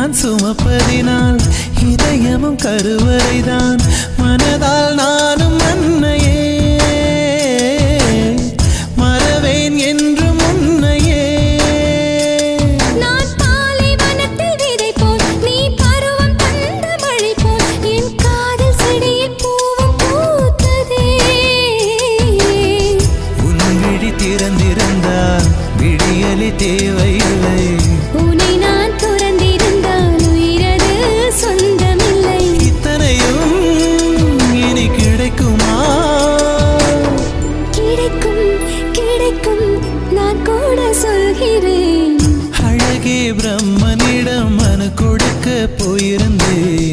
நான் சுமப்பதினால் இதயமும் கருவறைதான். மனதால் நானும் அன்னையே மறவேன் என்று முன்னையே. நான் பாலைவனத்தில் விதை போல், நீ பருவம் தந்த மழை போல், என் காதல் செடியில் பூவும் பூத்ததே. உன் விழி திறந்திருந்தால் விடியலி தேவையில்லை. உன்னை நான் துறந்திருந்தால் உயிரது சொந்தமில்லை. இத்தனையும் இனி கிடைக்குமா? கிடைக்கும் கிடைக்கும், நான் கூட சொல்கிறேன். அழகே பிரம்மனிடம் மனு கொடுக்க போயிருந்தேன்.